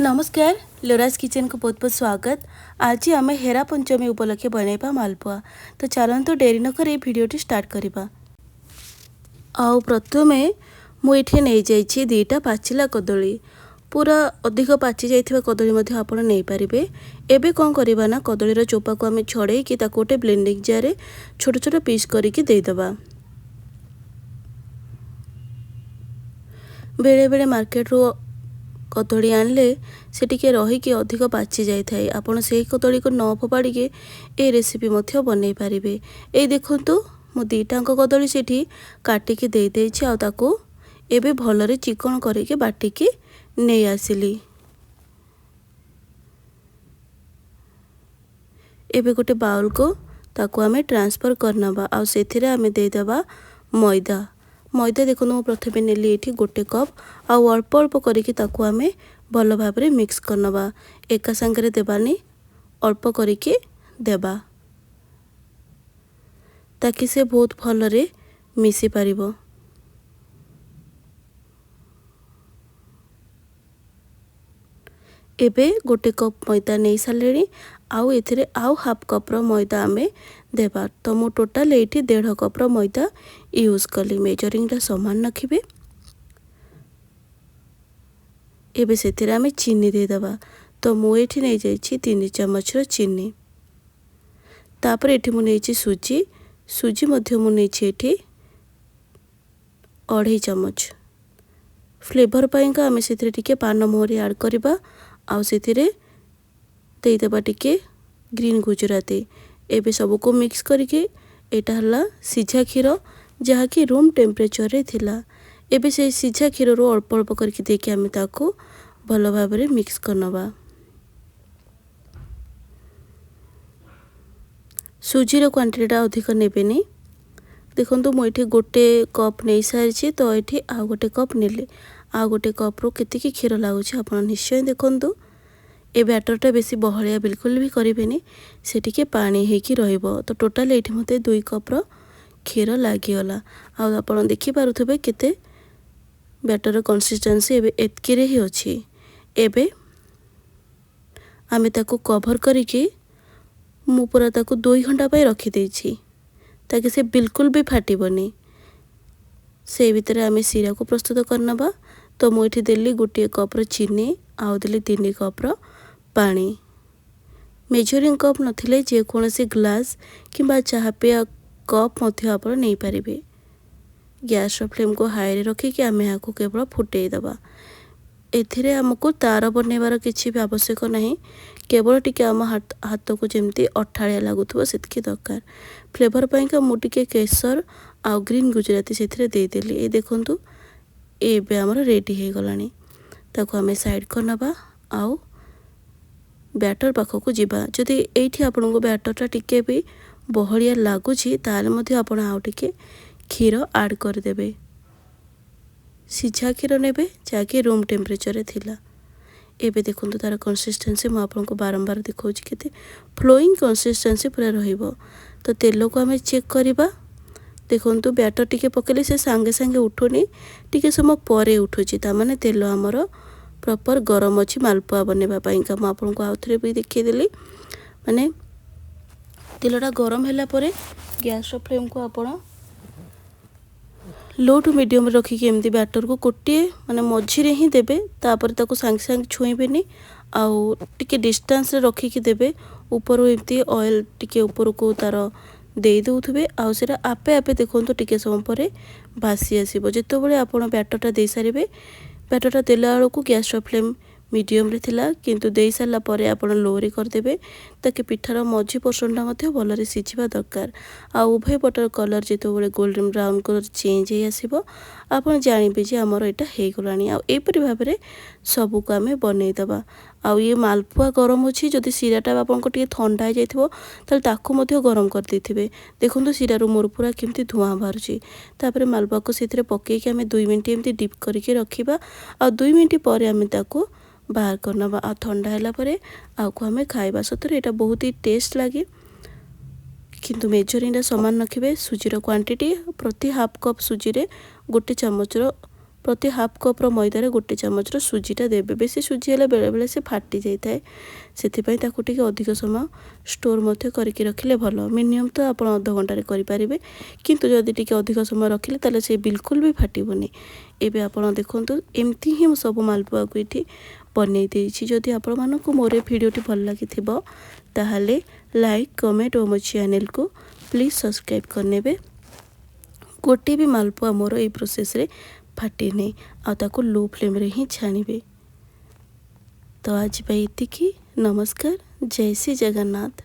नमस्कार लोराज किचन को बहुत बहुत स्वागत। आज आम हेरा पंचमी उपलक्षे बनैबा मालपुआ। तो चलतु डेरी न कर भिडियोटी स्टार्ट करवा। आउ प्रथमे मुझे नहीं जाइए दीटा पाचिला कदली पूरा अधिक पाचि जाइथिबा कदली मध्ये आपण नहीं पारिबे। एबे कौन करबा ना कदलीर चोपा को आम छड़े कि ताको गोटे ब्लेंडिंग जार छोट छोट पीस करके देदेबा। बेले बेले मार्केट रो कदली आनले से टिके रहीकि अधिक पाचि जाए थाए। आपण से कदली को न फोपाड़ी ए रेसिपी मध्य बनै पारिबे। ए देखंतु मो दीटांक कदली सेठी काटिकी दे देछि आ ताको एबे भलरे चिकन करके बाटिकी नहीं आसिली। एबे गोटे बाउल को ताको आमे ट्रांसफर करनबा आ सेथिरे आमे दे देबा मैदा। मैदा देखो मु प्रथमे नेली एठी गोटे कप आ अल्प अल्प करके ताको आमे भल भाव में मिक्स करनबा। एका संगे देबानी अल्प करके देबा ताकि से बहुत भलरे मिसी पारिबो। एबे गोटे कप मैदा नहीं सारे आउ एथिरे आउ हाफ कप रो मैदा आमे देबा। तो मु टोटल एठी 1.5 कप रो मैदा यूज कली। मेजरिंग टा समान रखिबे। एबे सेथिरे आमे चीनी दे देबा। तो मु एठी नहीं जाइछि 3 चम्मच रो चीनी। तापर एठी मु नेछि सुजी। सुजी मध्य मु नेछि एठी 2.5 चम्मच। फ्लेवर पाइंका आमे सेथिरे टिके पान मोहरी ऐड करबा आ सेथिरे दे देबा टिके ग्रीन गुजराती। एबे सब को मिक्स करके एटा हला सिझा क्षीर जहा कि रूम टेम्परेचर रे थिला। एबे से सिझा क्षीर रो अल्प अल्प करके देके आमे ताको भलो भाव में मिक्स करनबा। सुजी रो क्वांटिटी टा अधिक नेबेनी। देखंतु मो एठी गोटे कप नै सारिछि तो एठी आ गोटे कप नेले आ गोटे कप रो केतिकी क्षीर लागुछि आपण निश्चय देखंतु। ए बैटरटा बेसी बहलिया बिल्कुल भी करेंगे से टिके पानी हेकी रहिबो। तो टोटल एठी मते 2 कप रो क्षीर लागिगला। आ आपण देखि पारुथबे केते बैटर कंसिस्टेंसी एबे एतके रे ही अछि। एबे आमे ताको कवर करके मु पूरा ताको 2 घंटा पय रखि देछि ताकि से बिल्कुल भी फाटिबनी। से भीतर आमे सीरा को प्रस्तुत करनबा। तो मु एठी देली गोटे कप रो चीनी आउ देली 3 कप रो पानी। मेजरिंग कप नथिले जे कोनोसी ग्लास किंबा चाहा पिया कप मध्य आपण नहीं पारिबे। गैस फ्लेम को हाई रे रखी कि आमे हाको केवल फुटेई दबा। एथिरे हमको तार बनेबार किछि भी आवश्यक नहीं। केवल टिके आम हाथ को जेमती अठाळिया लागुथबो सेतकी दरकार। फ्लेवर पाइंका मु टिके केसर आ ग्रीन गुजराती सेथिरे दे देली। ए देखंतु एबे हमर रेडी हे गलानी। ताको आमे साइड करनबा आउ बैटर पाखक जीवा। जदि एठी आपन को बैटरटा टिके भी बहलिया लागुछि ताले मध्ये आपण आउ टिके क्षीर ऐड कर देबे। सिझा क्षीर नेबे जाके रूम टेम्परेचर रे थिला। एबे देखंतु तार कंसिस्टेंसी म आपन को बारंबार देखौछि केते फ्लोइंग कंसिस्टेंसी पूरा रहिबो। तो तेल को आमे चेक करबा। देखंतु बैटर टिके पकेले से संगे संगे उठुनी टिके समय परे उठुछि ता माने तेल हमरो प्रॉपर गरम अच्छी मालपुआ बनेबा पाइंका। मु आपन को आउथरे भी देखि देली माने तेलटा गरम हैला परे गैस रो फ्लेम को आपण लो टू मीडियम रखी के एमती बैटर को कोटे माने मझी रे ही देबे। तापर ताको संग संग छुईबेनी आउ टिके डिस्टेंस रे रखी के देबे। ऊपर एमती ऑयल टिके ऊपर को तार दे दउथबे आउ सेरा आपे आपे देखंतु टिके समय परे भासी आसीबो। जेतो बळे आपण बैटरटा दे सारिबे बैटरटा देला बेलू गैस फ्लेम मीडियम रे थिला किंतु दे सारा परे आपण लो रे कर देबे ताकि पिठार मझी पोर्शनटा मध्ये भलरे सिझिबा दरकार। आ उभय बटर कलर जेतो बळे गोल्डन ब्राउन कलर चेंज हे आसीबो आपण जानिबे जे हमर एटा हे गलानी। आ एपरि भाबरे सब को आमे बनै दबा। आ ये मालपुआ गरम अछि जदि सिराटा आपण को टिके ठंडा हे जाइथिबो तल ताको मध्ये गरम कर देथिबे। देखंतु सिरा रो मोर पूरा केमती धुआं बाहरछि। तापर मालपुआ को सेथिरे पके के आमे 2 मिनिट एमती डिप करके रखिबा। आ 2 मिनिट परे आमे ताको बाहर करनबा। आ ठंडा हैला परे आ को हमें खाइबा। सतरे एटा बहुत ही टेस्ट लागे किंतु मेजरिंग समान रखिबे। सुजीर क्वांटिटी प्रति हाफ कप सुजी रे गोटे चम्मच प्रति हाफ कप्र मैदार गोटे चामचर सुजीटा देवे। बेसी सुजी हेल्ले बेले बेले से फाटी जाए से अधिक समय स्टोर मध्य करके रखिले भल। मिनिमम तो आप अध घंटे करेंगे किंतु जदि टिके अधिक समय रखिले ताले से बिल्कुल भी फाटबनी। एबे आपण देखंतु एमती ही सब मालपुआ को ये बनई देछि। जदि आपण मानकु मोर भिडियोटी भल लगी ताहले लाइक कमेंट और मो चैनल को प्लीज सब्सक्राइब करनेबे। गोटे भी मालपुआ मोर ये प्रोसेस रे फाटे नहीं आताको लो फ्लेम रे ही छाणिबे। तो आज इतिकी नमस्कार। जय श्री जगन्नाथ।